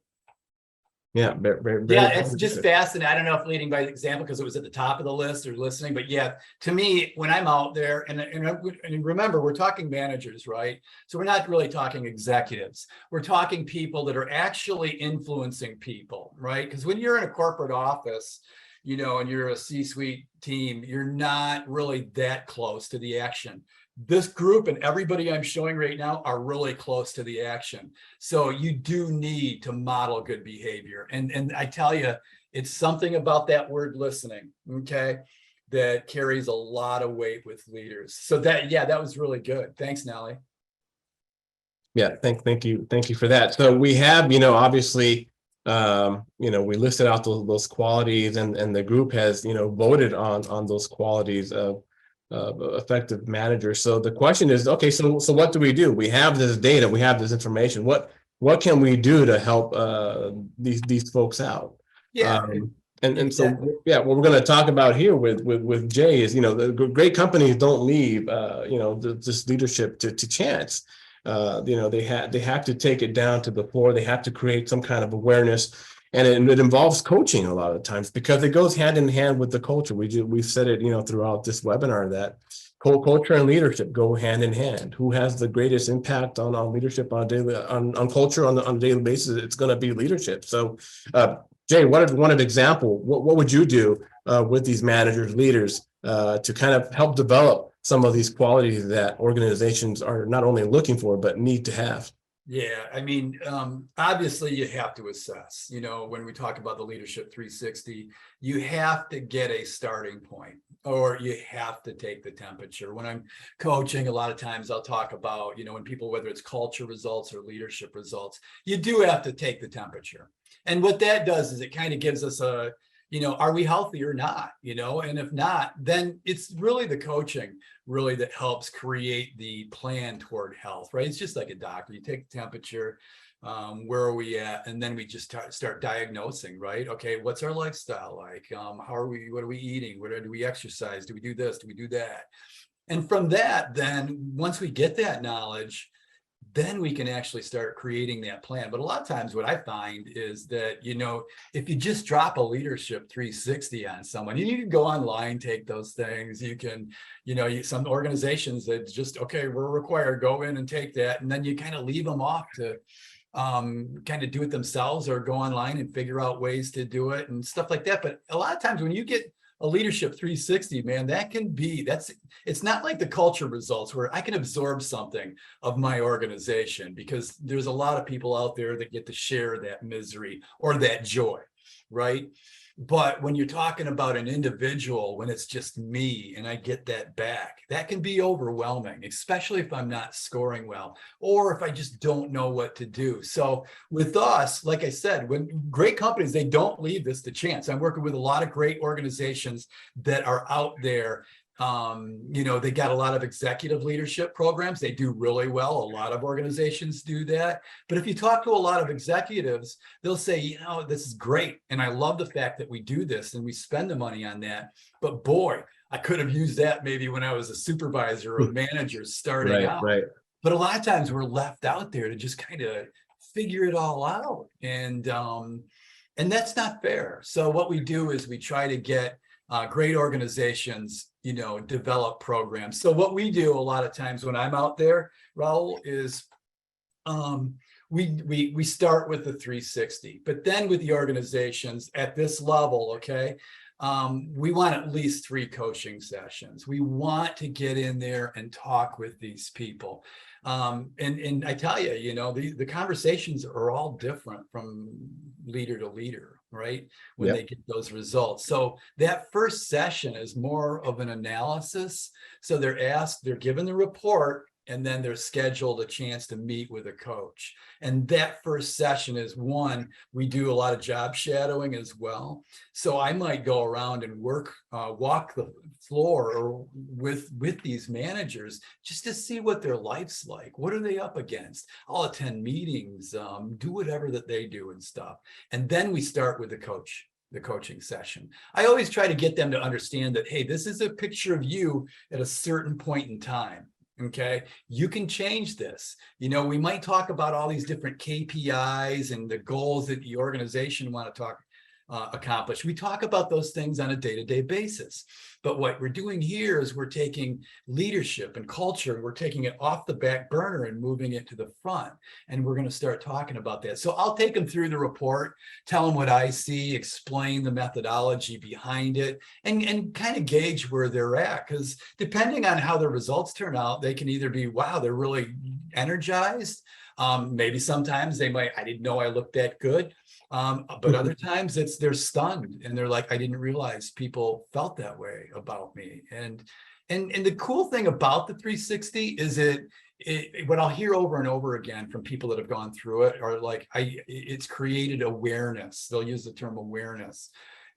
Yeah, very yeah, it's just fascinating. I don't know if leading by example because it was at the top of the list or listening, but yeah, to me, when I'm out there, and remember, we're talking managers, right? So we're not really talking executives. We're talking people that are actually influencing people, right? Because when you're in a corporate office, and you're a C-suite team, you're not really that close to the action. This group and everybody I'm showing right now are really close to the action. So you do need to model good behavior. And I tell you, it's something about that word listening, okay, that carries a lot of weight with leaders. So that was really good. Thanks, Nellie. Yeah, thank you for that. So we have, obviously, we listed out those qualities, and the group has, voted on those qualities of effective managers. So the question is, okay, so what do? We have this data, we have this information. What can we do to help these folks out? Yeah, And so exactly. yeah, what we're going to talk about here with Jay is, the great companies don't leave this leadership to chance. They have to take it down to the floor. They have to create some kind of awareness, and it involves coaching a lot of times, because it goes hand in hand with the culture. We've said it throughout this webinar that culture and leadership go hand in hand. Who has the greatest impact on leadership on culture on a daily basis? It's going to be leadership. So Jay, one example, what would you do with these managers, leaders, to kind of help develop some of these qualities that organizations are not only looking for, but need to have? Yeah, I mean, obviously you have to assess, when we talk about the leadership 360, you have to get a starting point, or you have to take the temperature. When I'm coaching, a lot of times I'll talk about, when people, whether it's culture results or leadership results, you do have to take the temperature. And what that does is it kind of gives us a, are we healthy or not? And if not, then it's really the coaching really that helps create the plan toward health, right? It's just like a doctor. You take the temperature, where are we at? And then we just start diagnosing, right? Okay, what's our lifestyle like? How are we, what are we eating? Do we exercise? Do we do this? Do we do that? And from that, then once we get that knowledge, then we can actually start creating that plan. But a lot of times what I find is that, if you just drop a leadership 360 on someone, you can go online, take those things. You can, some organizations that just, okay, we're required, go in and take that. And then you kind of leave them off to kind of do it themselves, or go online and figure out ways to do it and stuff like that. But a lot of times when you get a leadership 360, man, it's not like the culture results where I can absorb something of my organization, because there's a lot of people out there that get to share that misery or that joy, right? But when you're talking about an individual, when it's just me and I get that back, that can be overwhelming, especially if I'm not scoring well, or if I just don't know what to do. So with us, like I said, when great companies, they don't leave this to chance. I'm working with a lot of great organizations that are out there. They got a lot of executive leadership programs. They do really well. A lot of organizations do that. But if you talk to a lot of executives, they'll say, this is great. And I love the fact that we do this and we spend the money on that. But boy, I could have used that maybe when I was a supervisor or a manager starting out. Right. But a lot of times we're left out there to just kind of figure it all out. And that's not fair. So what we do is we try to get great organizations, develop programs. So what we do a lot of times when I'm out there, Raul, is we start with the 360, but then with the organizations at this level, okay, we want at least 3 coaching sessions. We want to get in there and talk with these people. And I tell you, the conversations are all different from leader to leader, right? When they get those results. So that first session is more of an analysis. So they're given the report, and then they're scheduled a chance to meet with a coach. And that first session is one, we do a lot of job shadowing as well. So I might go around and walk the floor or with these managers just to see what their life's like. What are they up against? I'll attend meetings, do whatever that they do and stuff. And then we start with the coaching session. I always try to get them to understand that, hey, this is a picture of you at a certain point in time. Okay, you can change this. We might talk about all these different KPIs and the goals that the organization want to accomplish. We talk about those things on a day-to-day basis. But what we're doing here is we're taking leadership and culture, and we're taking it off the back burner and moving it to the front. And we're going to start talking about that. So I'll take them through the report, tell them what I see, explain the methodology behind it, and kind of gauge where they're at. Because depending on how the results turn out, they can either be, wow, they're really energized. Maybe sometimes I didn't know I looked that good. But other times they're stunned and they're like, I didn't realize people felt that way about me. And the cool thing about the 360 is what I'll hear over and over again from people that have gone through it are like, it's created awareness. They'll use the term awareness.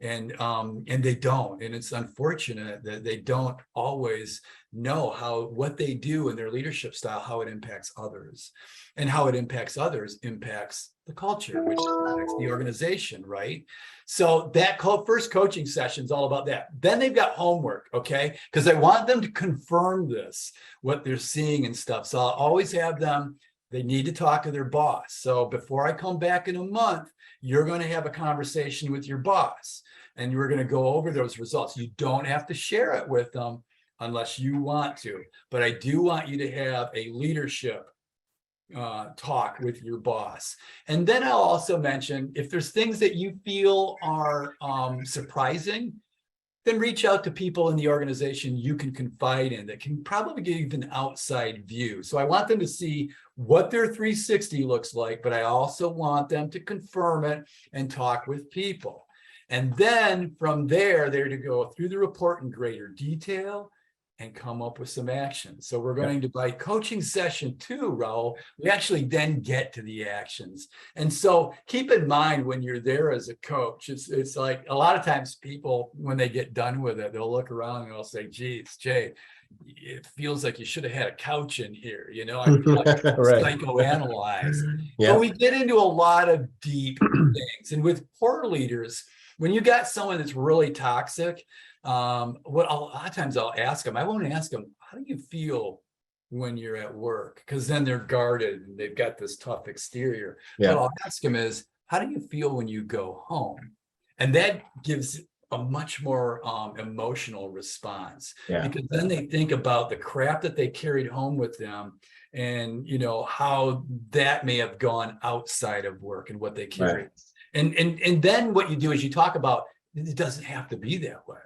and they don't, and it's unfortunate that they don't always know how what they do in their leadership style, how it impacts others, and how it impacts others impacts the culture, which impacts the organization, right? So that first coaching session is all about that. Then they've got homework, okay? Because I want them to confirm this, what they're seeing and stuff. So I'll always have them, they need to talk to their boss. So before I come back in a month, you're going to have a conversation with your boss, and you're going to go over those results. You don't have to share it with them unless you want to, but I do want you to have a leadership talk with your boss. And then I'll also mention, if there's things that you feel are surprising, then reach out to people in the organization you can confide in that can probably give you an outside view. So I want them to see what their 360 looks like, but I also want them to confirm it and talk with people. And then from there, they're to go through the report in greater detail and come up with some actions. So we're going to, by coaching session 2, Raul, we actually then get to the actions. And so keep in mind when you're there as a coach, it's like a lot of times people, when they get done with it, they'll look around and they'll say, geez, Jay, it feels like you should have had a couch in here, you know, I feel like psychoanalyze. But we get into a lot of deep things. And with poor leaders, when you got someone that's really toxic, what a lot of times I'll ask them, I won't ask them, how do you feel when you're at work? Because then they're guarded and they've got this tough exterior. What I'll ask them is, how do you feel when you go home? And that gives a much more emotional response, because then they think about the crap that they carried home with them, and you know how that may have gone outside of work and what they carried. And then what you do is you talk about, it doesn't have to be that way,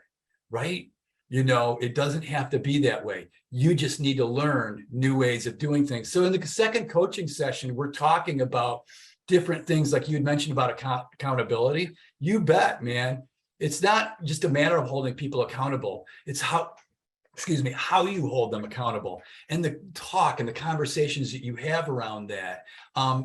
right? You know, it doesn't have to be that way. You just need to learn new ways of doing things. So in the second coaching session, we're talking about different things like you had mentioned about accountability. You bet, man. It's not just a matter of holding people accountable. It's how you hold them accountable, and the talk and the conversations that you have around that.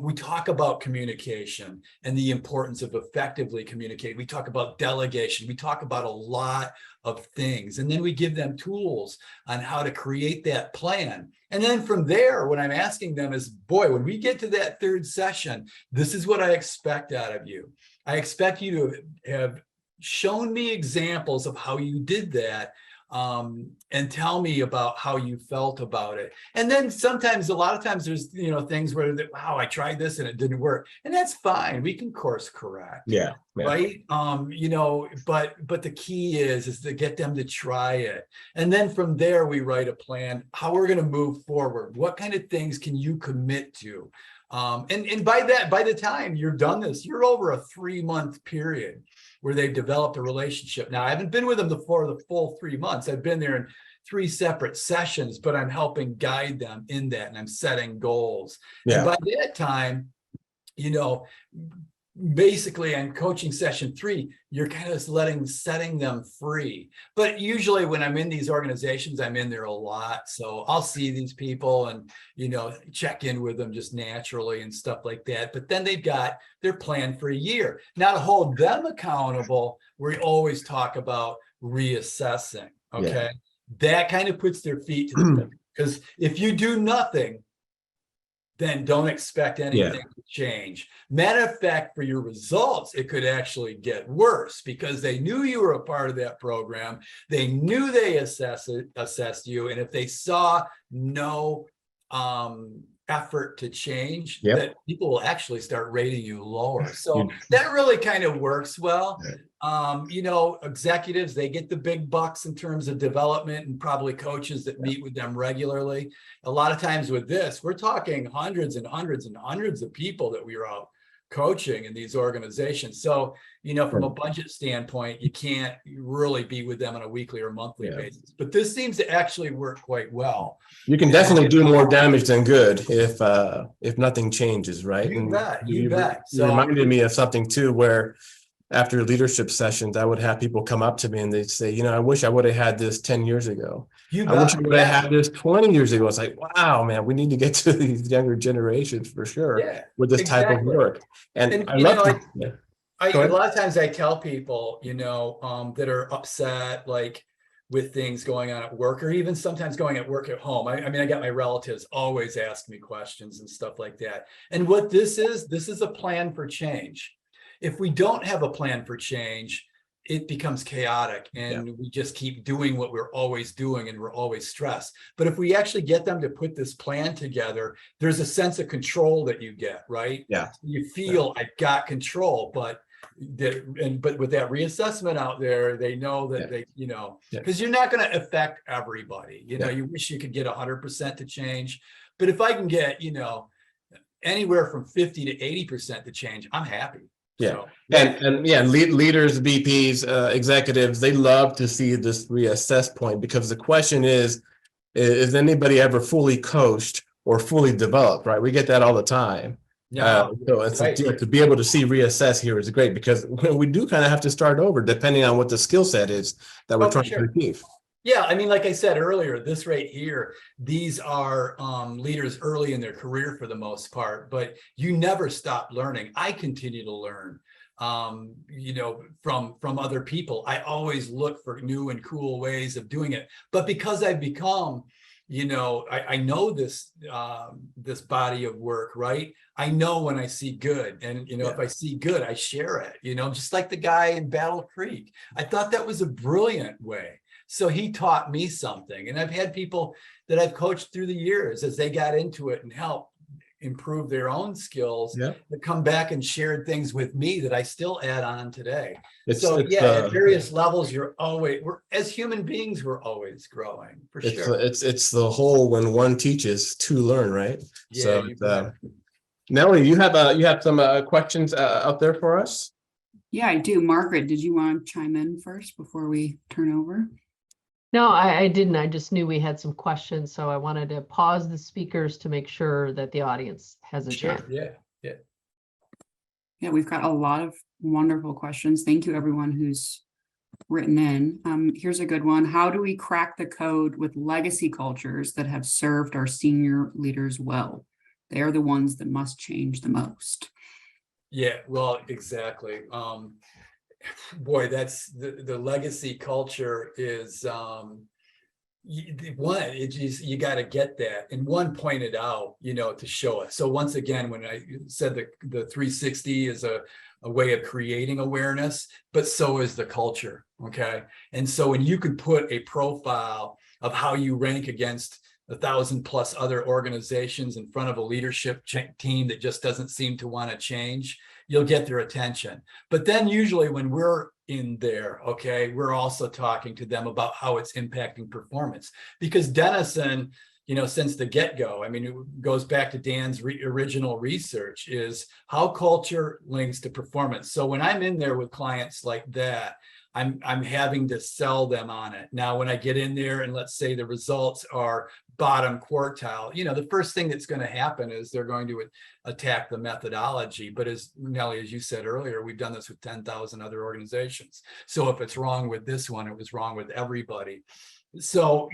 We talk about communication and the importance of effectively communicating. We talk about delegation. We talk about a lot of things. And then we give them tools on how to create that plan. And then from there, what I'm asking them is, boy, when we get to that third session, this is what I expect out of you. I expect you to have shown me examples of how you did that. And tell me about how you felt about it. And then sometimes, a lot of times there's, you know, things where, wow, I tried this and it didn't work. And that's fine. We can course correct. Right. You know, but the key is to get them to try it. And then from there, we write a plan, how we're going to move forward. What kind of things can you commit to? And by the time you're done this, you're over a 3-month period where they've developed a relationship. Now, I haven't been with them for the full 3 months. I've been there in 3 separate sessions, but I'm helping guide them in that, and I'm setting goals. And by that time, you know, basically on coaching session 3, you're kind of setting them free. But usually when I'm in these organizations, I'm in there a lot. So I'll see these people and, you know, check in with them just naturally and stuff like that. But then they've got their plan for a year. Now, to hold them accountable, we always talk about reassessing. Okay. That kind of puts their feet to the fire, because if you do nothing, then don't expect anything to change. Matter of fact, for your results, it could actually get worse, because they knew you were a part of that program. They knew they assessed you. And if they saw no effort to change, that people will actually start rating you lower. So that really kind of works well. You know, executives, they get the big bucks in terms of development, and probably coaches that meet with them regularly. A lot of times with this, we're talking hundreds and hundreds and hundreds of people that we are out coaching in these organizations. So, you know, from a budget standpoint, you can't really be with them on a weekly or monthly basis. But this seems to actually work quite well. You can definitely do more damage than good if nothing changes, right? You bet. You bet. So, you reminded me of something too, where after leadership sessions, I would have people come up to me and they'd say, you know, I wish I would have had this 10 years ago. I wish I would have had this 20 years ago. It's like, wow, man, we need to get to these younger generations for sure with this type of work. And I love Go A ahead. lot of times I tell people, that are upset, like with things going on at work, or even sometimes going at work at home. I mean, I got my relatives always ask me questions and stuff like that. And what this is a plan for change. If we don't have a plan for change, it becomes chaotic and we just keep doing what we're always doing and we're always stressed. But if we actually get them to put this plan together, there's a sense of control that you get, right? Yeah. You feel I've got control, but with that reassessment out there, they know that because you're not going to affect everybody. You wish you could get 100% to change, but if I can get anywhere from 50 to 80% to change, I'm happy. Yeah. So, and leaders, VPs, executives, they love to see this reassess point, because the question is anybody ever fully coached or fully developed, right? We get that all the time. So it's right. to be able to see reassess here is great, because we do kind of have to start over depending on what the skill set is that we're trying to achieve. Yeah, I mean, like I said earlier, this right here, these are leaders early in their career for the most part, but you never stop learning. I continue to learn, from other people. I always look for new and cool ways of doing it. But because I've become, I know this this body of work, right? I know when I see good, and if I see good, I share it. Just like the guy in Battle Creek, I thought that was a brilliant way. So he taught me something, and I've had people that I've coached through the years as they got into it and helped improve their own skills that come back and shared things with me that I still add on today. At various levels, we're as human beings, we're always growing for sure. It's the whole when one teaches, two learn, right? Yeah. So Nellie, you have some questions out there for us? Yeah, I do. Margaret, did you want to chime in first before we turn over? No, I didn't. I just knew we had some questions, so I wanted to pause the speakers to make sure that the audience has a chance. Yeah, we've got a lot of wonderful questions. Thank you, everyone who's written in. Here's a good one. How do we crack the code with legacy cultures that have served our senior leaders well? They are the ones that must change the most. Yeah, well, exactly. Boy, that's the legacy culture is you got to get that, and one pointed out to show it. So once again, when I said the 360 is a way of creating awareness, but so is the culture. Okay, and so when you could put a profile of how you rank against 1,000+ other organizations in front of a leadership team that just doesn't seem to want to change, you'll get their attention. But then usually when we're in there, we're also talking to them about how it's impacting performance. Because Dennison, since the get-go, I mean, it goes back to Dan's original research, is how culture links to performance. So when I'm in there with clients like that, I'm having to sell them on it. Now, when I get in there and let's say the results are bottom quartile, the first thing that's going to happen is they're going to attack the methodology. But as Nellie, as you said earlier, we've done this with 10,000 other organizations. So if it's wrong with this one, it was wrong with everybody. So,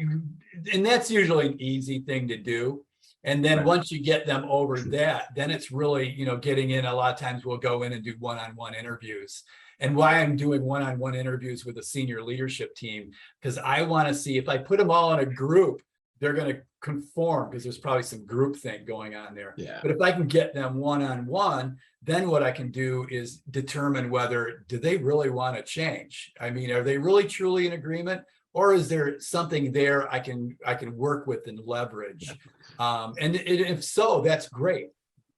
and that's usually an easy thing to do. And then once you get them over that, then it's really, getting in. A lot of times we'll go in and do one-on-one interviews. And why I'm doing one-on-one interviews with a senior leadership team, because I want to see if I put them all in a group, they're going to conform, because there's probably some group thing going on there. Yeah. But if I can get them one-on-one, then what I can do is determine whether, do they really want to change? I mean, are they really truly in agreement? Or is there something there I can work with and leverage? And if so, that's great.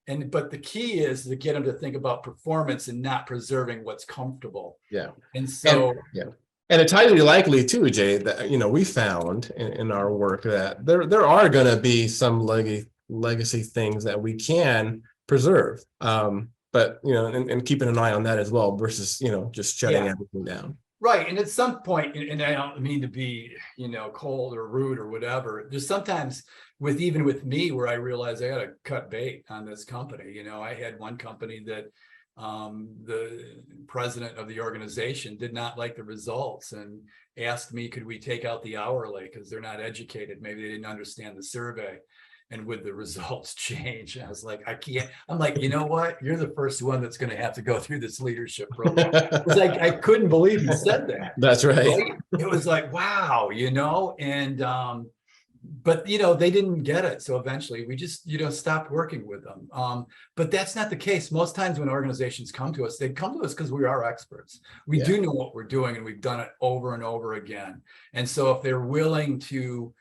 But the key is to get them to think about performance and not preserving what's comfortable. Yeah. And so and it's highly likely too, Jay, that we found in our work that there are going to be some legacy things that we can preserve. But and keeping an eye on that as well, versus just shutting everything down. Right. And at some point, and I don't mean to be, cold or rude or whatever, there's sometimes even with me where I realize I got to cut bait on this company. I had one company that the president of the organization did not like the results and asked me, could we take out the hourly because they're not educated? Maybe they didn't understand the survey. and would the results change? And I was like, I can't. I'm like, you know what? You're the first one that's going to have to go through this leadership program. It was like, I couldn't believe you said that. That's right. Right? It was like, wow, and but they didn't get it. So eventually we just, stopped working with them. But that's not the case. Most times when organizations come to us, they come to us because we are experts. We do know what we're doing, and we've done it over and over again. And so if they're willing to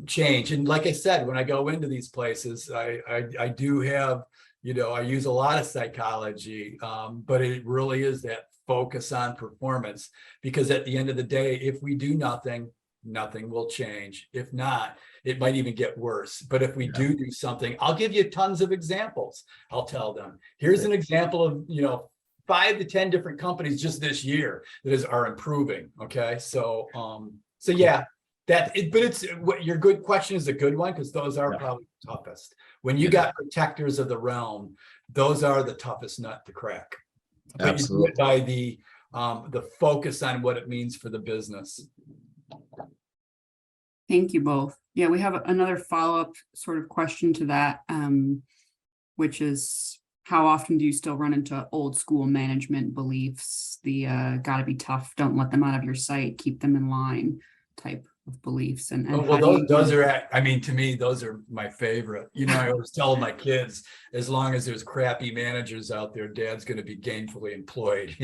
change, and like I said, when I go into these places, I do have, I use a lot of psychology, but it really is that focus on performance, because at the end of the day, if we do nothing will change. If not, it might even get worse. But if we do something, I'll give you tons of examples. I'll tell them, here's an example of, 5 to 10 different companies just this year that are improving. Okay. So, yeah, but it's what your good question is a good one, because those are probably the toughest. When you got protectors of the realm, those are the toughest nut to crack. But Absolutely. you do it by the focus on what it means for the business. Thank you both. Yeah, we have another follow-up sort of question to that, which is, how often do you still run into old school management beliefs? The gotta be tough, don't let them out of your sight, keep them in line type of beliefs. And Well, those are, to me, those are my favorite. I always tell my kids, as long as there's crappy managers out there, dad's going to be gainfully employed,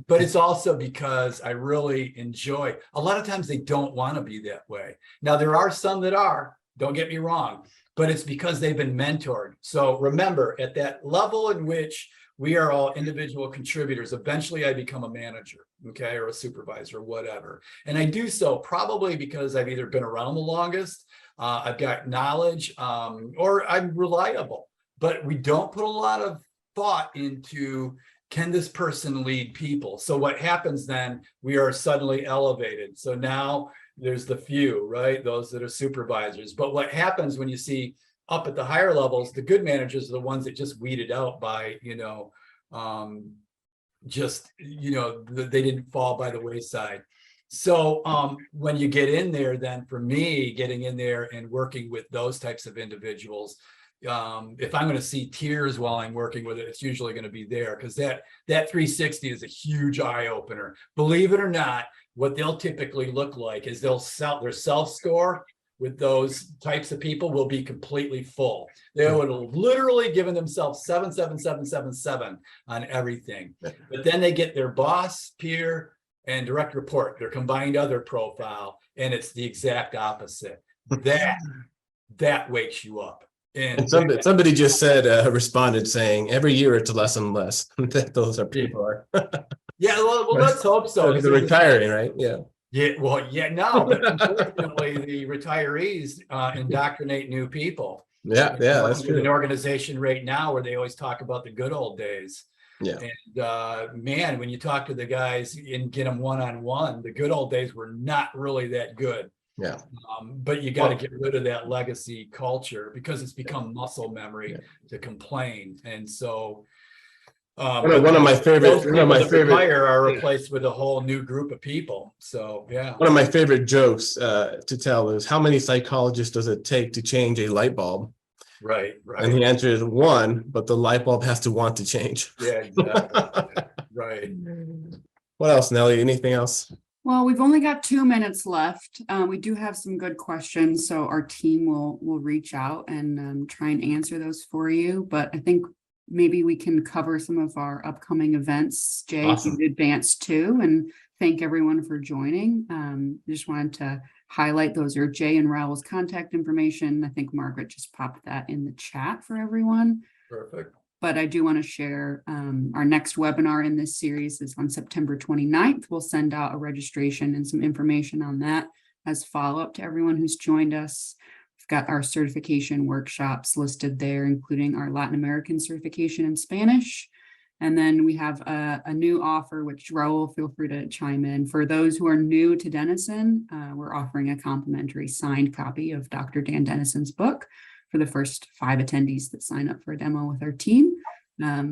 but it's also because I really enjoy, a lot of times they don't want to be that way. Now, there are some that are, don't get me wrong, but it's because they've been mentored. So remember, at that level in which we are all individual contributors, eventually I become a manager, okay, or a supervisor, or whatever. And I do so probably because I've either been around the longest, I've got knowledge, or I'm reliable. But we don't put a lot of thought into, can this person lead people? So what happens then, we are suddenly elevated. So now there's the few, right? Those that are supervisors. But what happens when you see up at the higher levels, the good managers are the ones that just weeded out by, they didn't fall by the wayside. So when you get in there, then for me, getting in there and working with those types of individuals, if I'm going to see tears while I'm working with it, it's usually going to be there, because that 360 is a huge eye opener. Believe it or not, what they'll typically look like is their self-score with those types of people will be completely full. They would have literally given themselves 7, 7, 7, 7, 7 on everything. But then they get their boss, peer, and direct report, their combined other profile, and it's the exact opposite. That wakes you up. And somebody just said, responded saying, every year it's less and less. Those are people are. Yeah, well, let's hope so. They're retiring, right? Yeah. Yeah, well, yeah, no, but unfortunately, the retirees indoctrinate new people. Yeah, that's true. An organization right now where they always talk about the good old days. Yeah. And man, when you talk to the guys and get them one-on-one, the good old days were not really that good. Yeah. But you got to get rid of that legacy culture, because it's become muscle memory to complain. And so one of my favorite are replaced with a whole new group of people. So yeah, one of my favorite jokes to tell is, how many psychologists does it take to change a light bulb? Right. And the answer is 1, but the light bulb has to want to change. Yeah, exactly. Right. What else, Nellie? Anything else? Well, we've only got 2 minutes left. We do have some good questions, so our team will reach out and try and answer those for you. But I think maybe we can cover some of our upcoming events, Jay, Awesome. in advance too, and thank everyone for joining. I just wanted to highlight those are Jay and Raul's contact information. I think Margaret just popped that in the chat for everyone. Perfect. But I do want to share our next webinar in this series is on September 29th. We'll send out a registration and some information on that as follow-up to everyone who's joined us. We've got our certification workshops listed there, including our Latin American certification in Spanish. And then we have a new offer, which Raul, feel free to chime in. For those who are new to Denison, we're offering a complimentary signed copy of Dr. Dan Denison's book for the first 5 attendees that sign up for a demo with our team.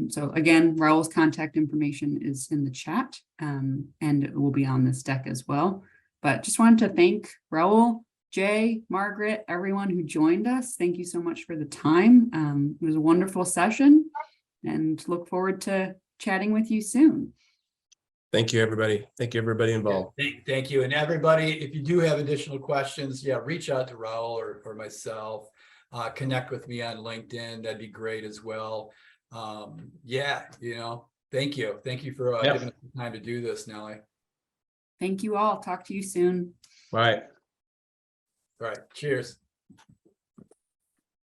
So again, Raul's contact information is in the chat, and it will be on this deck as well. But just wanted to thank Raul, Jay, Margaret, everyone who joined us, thank you so much for the time. It was a wonderful session and look forward to chatting with you soon. Thank you, everybody. Thank you, everybody involved. Thank you. And everybody, if you do have additional questions, reach out to Raul or myself. Connect with me on LinkedIn. That'd be great as well. Thank you. Thank you for giving us the time to do this, Nellie. Thank you all. Talk to you soon. All right. All right. Cheers.